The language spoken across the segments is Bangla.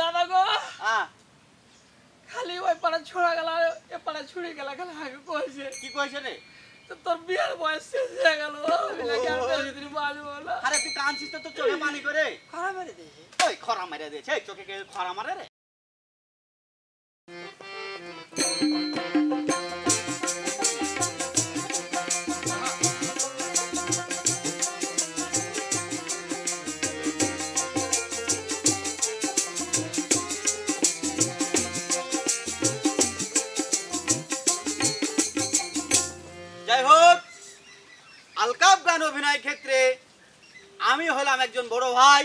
দাদা গো হ্যাঁ খালি ওই পাড়া ছোড়া গেল এ পাড়া ছুড়ে গেল খালি আগে কইছে কি কইছে রে তো তোর বিয়ের বয়স শেষ হয়ে গেল আমি নাকি আর বেশি দিন বাঁচবো না। আরে তুই কাঁদছিস তো তোর চোখে পানি করে খরা মেরে দিয়েছে। ওই খরা মেরে দিয়েছে এই চোখে কে খরা মারে রে যাই হোক আলকাপ গান অভিনয় ক্ষেত্রে আমি হলাম একজন বড় ভাই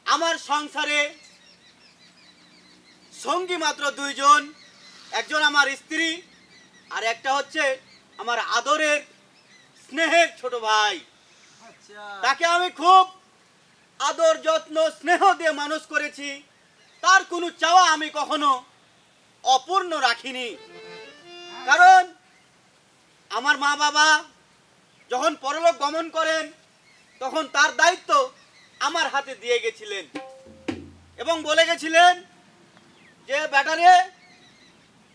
আমার সংসারে সঙ্গী মাত্র দুইজন একজন আমার স্ত্রী আর একটা হচ্ছে আমার আদরের স্নেহের ছোট ভাই আচ্ছা তাকে আমি খুব আদর যত্ন স্নেহ দিয়ে মানুষ করেছি তার কোনো চাওয়া আমি কখনো অপূর্ণ রাখিনি কারণ আমার মা বাবা যখন পরলোক গমন করেন তখন তার দায়িত্ব আমার হাতে দিয়ে গেছিলেন এবং বলে গেছিলেন যে ব্যাটারে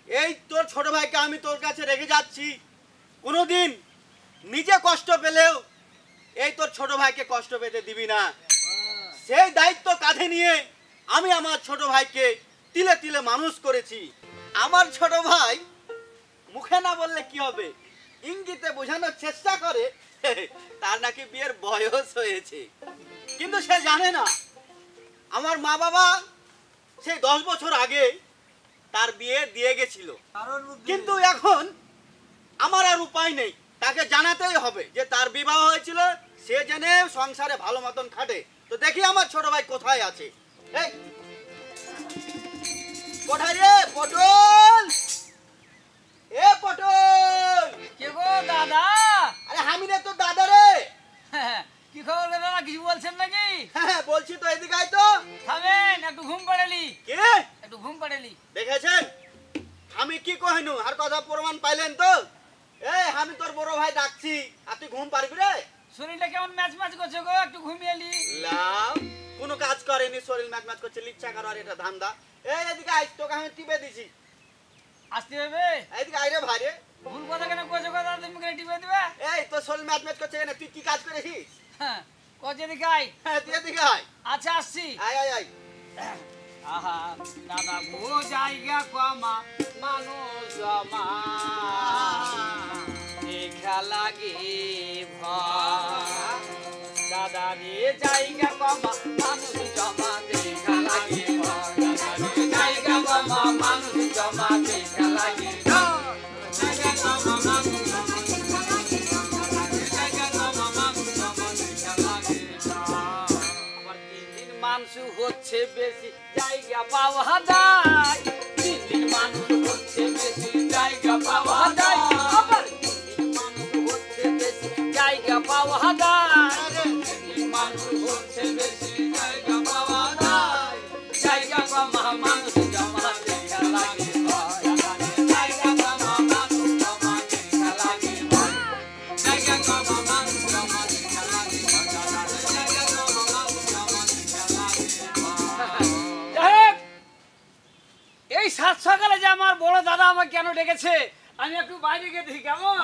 এই তোর ছোট ভাইকে আমি তোর কাছে রেখে যাচ্ছি কোনোদিন নিজে কষ্ট পেলেও এই তোর ছোট ভাইকে কষ্ট পেতে দিবি না সেই দায়িত্ব কাঁধে নিয়ে আমি আমার ছোট ভাইকে তিলে তিলে মানুষ করেছি আমার ছোট ভাই মুখে না বললে কি হবে ইঙ্গিতে বোঝানোর চেষ্টা করে তার নাকি বিয়ের বয়স হয়েছে কিন্তু সে জানে না আমার মা বাবা সেই 10 বছর আগে তার বিয়ে দিয়ে গেছিল কিন্তু এখন আমার আর উপায় নেই তাকে জানাতেই হবে যে তার বিবাহ হয়েছিল সে জেনে সংসারে ভালো মতন খাটে তো দেখি আমার ছোট ভাই কোথায় আছে এই কোথায় রে পটল এ পটল কে গো দাদা আরে আমি রে তোর দাদা রে কি খবর দাদা কিছু বলছেন নাকি? হ্যাঁ বলছি তো এদিকে আয় তো থামেন একটু ঘুম পাড়েলি কে একটু ঘুম পাড়েলি দেখেছেন আমি কি কহিনু আর কথা প্রমাণ পাইলেন তো এই আমি তোর বড় ভাই ডাকছি আর তুই ঘুম পারবি রে শরীরটা কেমন ম্যাচ ম্যাচ করছে গো একটু ঘুমিয়ে এলি লাও কোনো কাজ করেনি শরীর ম্যাচ ম্যাচ করছে লিচ্ছা করার এটা ধান্দা এই এদিকে আয় তোকে আমি টিপে দিছি আসতে হবে এদিকে আয় রে ভাই রে ভুল কথা কেন কইছো কথা তুমি কেন টিপে দিবে এই তোর শরীর ম্যাচ ম্যাচ করছে কেন তুই কি কাজ করেছিস হ্যাঁ কজে দেখাই হ্যাঁ তুই এদিকে আয় আচ্ছা আসছি আয় আয় আয় আহা দাদা গো জায়গা কমা মানুষ জমা দেখা লাগে ভয় দাদা রে জায়গা কমা মানুষ জমা দেখা লাগে ভয় দাদা রে জায়গা কমা মানুষ জমা দেখা লাগে জায়গা কমা মানুষ মানুষ হচ্ছে বেশি জায়গা পাওয়া যায় দিন মানুষ হচ্ছে বেশি জায়গা পাওয়া যায় আবার মানুষ হচ্ছে বেশি জায়গা পাওয়া যায় মানুষ হচ্ছে বেশি জায়গা পাওয়া যায় জায়গা কমা মানুষ জমা দেখা লাগে জায়গা কমা মানুষ জমা দেখা লাগে জায়গা কমা মানুষ জমা দেখা লাগে জায়গা কমা মানুষ জমা দেখা লাগে এই সাত সকালে যে আমার বড় দাদা আমাকে কেন ডেকেছে আমি একটু বাইরে গিয়ে দেখি কেমন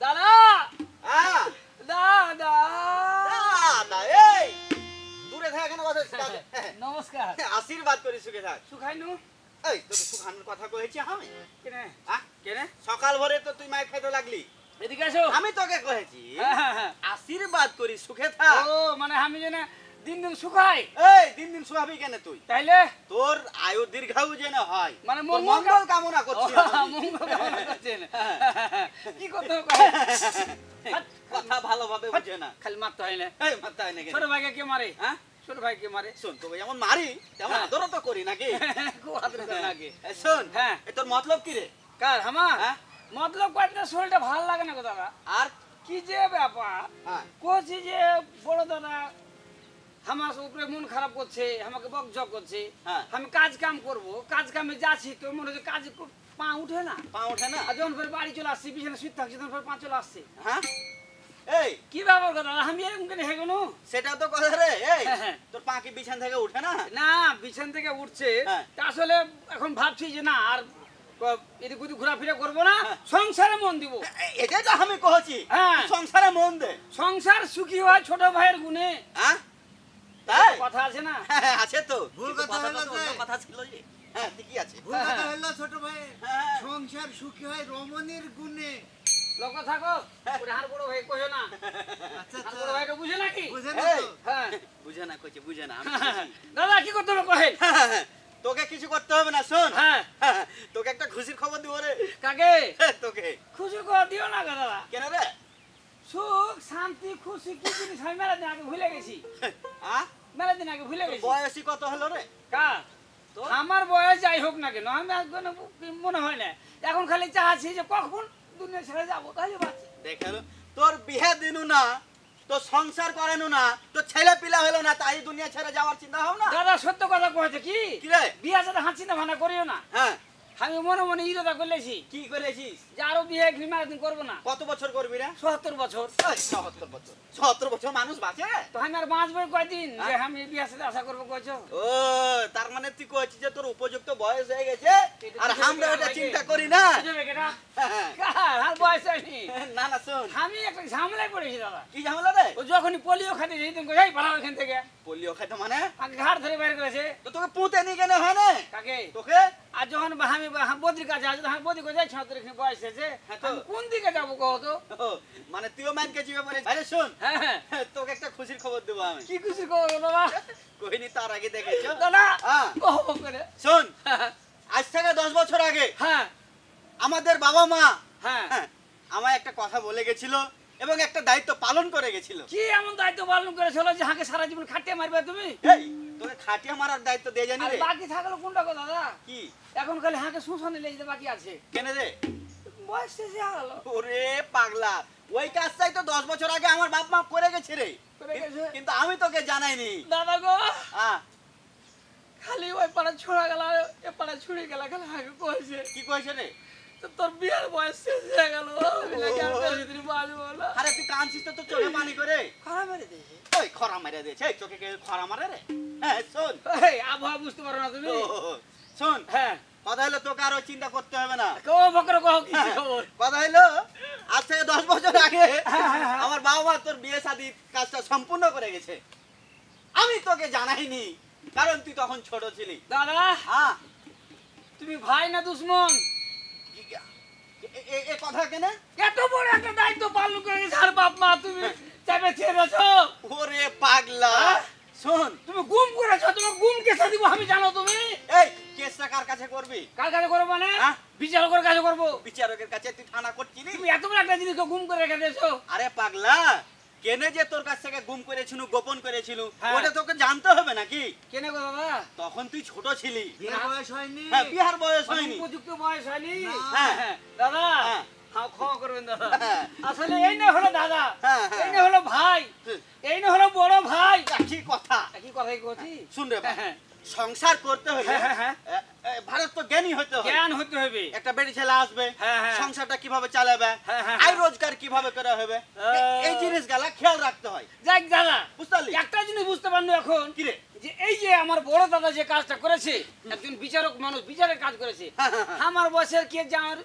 দাদা হ্যাঁ দাদা দাদা এই দূরে থাক কেন কথা নমস্কার আশীর্বাদ করি সুখে থাক সুখাইনু এই তোকে সুখানোর কথা কইছি আমি কেনে হ্যাঁ কেনে সকাল ভোরে তো তুই মাইর খাইতে লাগলি এদিকে আসো আমি তোকে কইছি হ্যাঁ। আশীর্বাদ করি সুখে থাক ও মানে আমি যেন দিন দিন সুখাই এই দিন দিন সুহাবি কেন তুই তাইলে তোর আয়ু দীর্ঘায়ু যেন হয় মানে তোর মঙ্গল মঙ্গল কামনা করছি আমি। মঙ্গল কামনা করছেন কি করতে হবে কথা ভালোভাবে বুঝে না খালি মারতে হয় না এই মাথা হয় না কেন? ছোট ভাইকে কে মারে হ্যাঁ ছোট ভাই কে মারে শোন তোকে যেমন মারি তেমন হ্যাঁ। আদরও তো করি নাকি খুব আদর করে নাকি এই শোন হ্যাঁ। এই তোর মতলব কি রে কার আমার হ্যাঁ? মতলব কাটলে শরীরটা ভালো লাগে না গো দাদা আর কি যে ব্যাপার হ্যাঁ কোচি যে বড় দাদা আমার উপরে মন খারাপ করছে আমাকে বকঝক করছে হ্যাঁ। আমি কাজ কাম করব কাজ কামে যাচ্ছি তো মনে হচ্ছে কাজ পা উঠে না পা ওঠে না আর যখন ফের বাড়ি চলে আসছি বিছানা শুয়ে থাকছি তখন ফের পা চলে আসছে হ্যাঁ এই কি ব্যাপার কথা আমি এরকম করে হেগো না সেটা তো কথা রে। এই হ্যাঁ। তোর পা কি বিছান থেকে উঠে না? না বিছান থেকে উঠছে হ্যাঁ। তা আসলে এখন ভাবছি যে না আর এদিক ওদিক ঘোরাফেরা করবো না, হ্যাঁ। সংসারে মন দিব। এটাই তো আমি কহছি, হ্যাঁ। সংসারে মন দে। সংসার সুখী হয় ছোট ভাইয়ের গুণে, হ্যাঁ তাই কথা আছে না? হ্যাঁ, আছে তো। ভুল কিন্তু কথা কথাটা হলো তো অন্য যে- কথা ছিল যে। হ্যাঁ ঠিকই আছে। ভুল কথা হলো ছোট ভাই, হ্যাঁ। সংসার সুখী হয় রমণীর গুণে। লোক থাকো ওরে হার বড় ভাই কইও না, আচ্ছা হার বড় ভাইটা বুঝে নাকি? বুঝেন না এই, তো? হ্যাঁ বুঝে না কইছে, বুঝে না। আমি বুঝেছি। দাদা কি করতে হবে কহেন? তোকে কিছু করতে হবে না, শোন। হ্যাঁ তোকে একটা খুশির খবর দিব রে। কাকে তোকে খুশি করে দিও না গো দাদা। কেন রে? সুখ শান্তি খুশি কি জিনিস আমি মেলা দিন আগে ভুলে গেছি, মেলা দিন আগে ভুলে তোর গেছি। বয়সী কত হলো রে? কার? আমার বয়স যাই হোক না কেন আমি আর কোনো মনে হয় না, এখন খালি চাচ্ছি যে কখন দুনিয়া ছেড়ে যাবো তাহলে বাঁচি। দেখালো তোর বিহে দিনু না, তো সংসার করেনু না, তো ছেলে পিলা হলো না, তাই দুনিয়া ছেড়ে যাওয়ার চিন্তা ভাব না। দাদা সত্য কথা কয়েছে কি কি রে? বিয়া সাথে হাঁচি না ভানা করিও না। হ্যাঁ, আমি মনে মনে ইরোদা করলেছি কি করেছিস? যে আরো বিয়ে ঘৃণা একদিন করবো না। কত বছর করবি রে? ৭০ বছর। ৭০ বছর। ৭০ বছর মানুষ বাঁচে? তো আমি আর বাঁচবো কয়দিন যে আমি বিয়া সাথে আশা করবো কইছো? ও, তার মানে তুই কইছিস যে তোর উপযুক্ত বয়স হয়ে গেছে, আর আমরা ওটা চিন্তা করি না। বুঝবে কেটা? হ্যাঁ। কার? আর বয়স হয়নি। না না, শোন। আমি একটা ঝামেলায় পড়েছি দাদা। কি ঝামেলা রে? ও যখনই পোলিও খাতে যেত এই পালাও এখান থেকে, পোলিও খাইতে মানে? আমাকে ঘাট ধরে বের করেছে। তো তোকে পুঁতে নি কেন হয় না? কাকে? তোকে? আর যখন আমি বদ্রির কাছে আসি তখন বদ্রি করে যাই ৭৬ এখানে বয়স হয়েছে, হ্যাঁ তো। আমি কোন দিকে যাবো কহ তো? ও, মানে তুইও ম্যানকে জিবে পড়ে। আরে শোন, হ্যাঁ হ্যাঁ। তোকে একটা খুশির খবর দেবো আমি। কি খুশি কহ দাদা? কইনি তার আগে দেখেছো? দাদা হ্যাঁ। কহ করে। শোন, হ্যাঁ আজ থেকে 10 বছর আগে হ্যাঁ আমাদের বাবা মা হ্যাঁ। আমায় একটা কথা বলে গেছিল এবং একটা দায়িত্ব পালন করে গেছিল। কি এমন দায়িত্ব পালন করেছিল যে হাঁকে সারা জীবন খাটিয়ে মারবে তুমি? এই, তোকে খাটিয়া মারার দায়িত্ব দিয়ে জানি আর রে। বাকি থাকলো কোনটা গো দাদা? কি? এখন খালি হাঁকে শুষণে লেগে যেতে বাকি আছে, কেন রে? বয়স শেষে গেল। ওরে পাগলা, ওই কাজটাই তো 10 বছর আগে আমার বাপ মা করে গেছে রে। করে গেছে? কিন্তু আমি তোকে জানাইনি। দাদা গো হ্যাঁ, খালি ওই পাড়া ছোড়া গেল এ পাড়া ছুড়ে গেল, খালি হাঁকে কয়েছে কি কইছে রে? তো তোর বিয়ের বয়স শেষ হয়ে গেল, আমি নাকি আর বেশি দিন বাঁচবো না। আরে তুই কাঁদছিস তো, তোর চোখে পানি করে। খারাপ মেরে দিয়েছে। ওই খরা মেরে দিয়েছে। এই চোখে কে খরা মারে রে? হ্যাঁ শোন। এই আবহাওয়া বুঝতে পারো না তুমি? শোন, হ্যাঁ কথা হলো তোকে আর ওই চিন্তা করতে হবে না। কো বকর কহ কি খবর? কথা হলো আজ থেকে 10 বছর আগে হ্যাঁ। আমার বাবা মা তোর বিয়ে শাদী কাজটা সম্পূর্ণ করে গেছে। আমি তোকে জানাইনি কারণ তুই তখন ছোট ছিলি। দাদা হ্যাঁ, তুমি ভাই না দুশ্মন? এ কথা কেন? এত বড় একটা দায়িত্ব পালন করে গেছে আর বাপ মা তুমি চাপে ছেড়েছো। ওরে পাগলা, হ্যাঁ? শোন, তুমি গুম করেছো, তোমার গুম কেসে দিব আমি জানো তুমি? এই কেসটা কার কাছে করবি? কার কাছে করবো মানে? হ্যাঁ? বিচারকের কাছে করবো। বিচারকের কাছে? তুই থানা করছিলি? তুমি এত বড় একটা জিনিসকে গুম করে রেখে দিয়েছো। আরে পাগলা, কেনে যে তোর কাছ থেকে গুম করেছিল, গোপন করেছিল, হ্যাঁ। ওটা তোকে জানতে হবে নাকি? কেন গো দাদা? তখন তুই ছোট ছিলি। বিয়ের বয়স হয়নি। হ্যাঁ, বিহার বয়স হয়নি। উপযুক্ত বয়স হয়নি। না। হ্যাঁ। হ্যাঁ, দাদা হ্যাঁ। হ্যাঁ ক্ষমা করবেন দাদা, হ্যাঁ। আসলে এই না হলো দাদা, হ্যাঁ, হ্যাঁ। এই না হলো ভাই, হুম। এই না হলো বড় ভাই। কি কথা? কি কথাই কইছি? শুন রে বাবা, হ্যাঁ, সংসার করতে হলে হ্যাঁ, হ্যাঁ। ভারত তো জ্ঞানী হতে হবে। জ্ঞান হতে হবে। একটা বেটি ছেলে আসবে, হ্যাঁ, হ্যাঁ। সংসারটা কিভাবে চালাবে, হ্যাঁ, হ্যাঁ, আয় রোজগার কিভাবে করা হবে, এই জিনিসগুলা খেয়াল রাখতে হয়। যাক দাদা, বুঝতে পারলি? একটা জিনিস বুঝতে পারলো এখন কি রে? যে এই যে আমার বড় দাদা যে কাজটা করেছে, একজন বিচারক মানুষ বিচারের কাজ করেছে, হ্যাঁ, হ্যাঁ, হ্যাঁ। আমার বয়সের কে যে আমার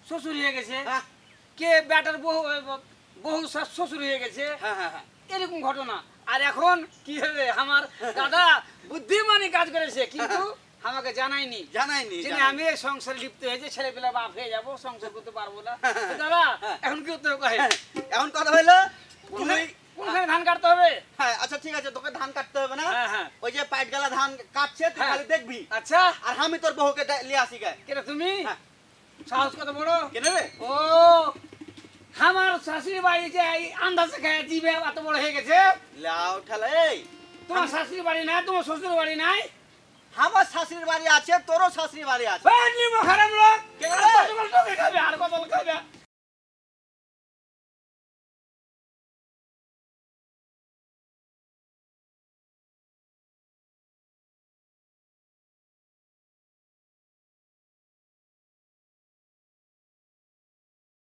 শ্বশুর হয়ে গেছে, হ্যাঁ, কে বেটার বহু বহু শ্বশুর হয়ে গেছে, হ্যাঁ, হ্যাঁ, হ্যাঁ। এরকম ঘটনা। আর এখন কি হবে, আমার দাদা বুদ্ধিমানী কাজ করেছে কিন্তু আমাকে জানায়নি, জানাইনি, যে জানাইনি। আমি এই সংসারে লিপ্ত হয়েছে, ছেলে পেলে বাপ হয়ে যাবো, সংসার করতে পারবো না। তো দাদা হ্যাঁ। এখন কি করতে হবে কহে? হ্যাঁ, এখন কথা হইলো তুই, কোনখানে ধান কাটতে হবে? হ্যাঁ আচ্ছা ঠিক আছে, তোকে ধান কাটতে হবে না। হ্যাঁ, হ্যাঁ। ওই যে পাইট গালা ধান কাটছে, তুই হ্যাঁ। খালি দেখবি, আচ্ছা আর আমি তোর বহুকে নিয়ে আসি গে। কেন তুমি হ্যাঁ। সাহস কত বড়? কেন রে? ও আমার শাশুড়ি বাড়ি যে এই আন্দাজে খায় জিবে এত বড় হয়ে গেছে। লাও ঠালা, এই তোমার শাশুড়ি বাড়ি নাই, তোমার শ্বশুর বাড়ি নাই? আমার শাশুড়ির বাড়ি আছে, তোরও শাশুড়ির বাড়ি আছে। খারাপ লোক কেন? আর কত খাবে, আর কত খাবে?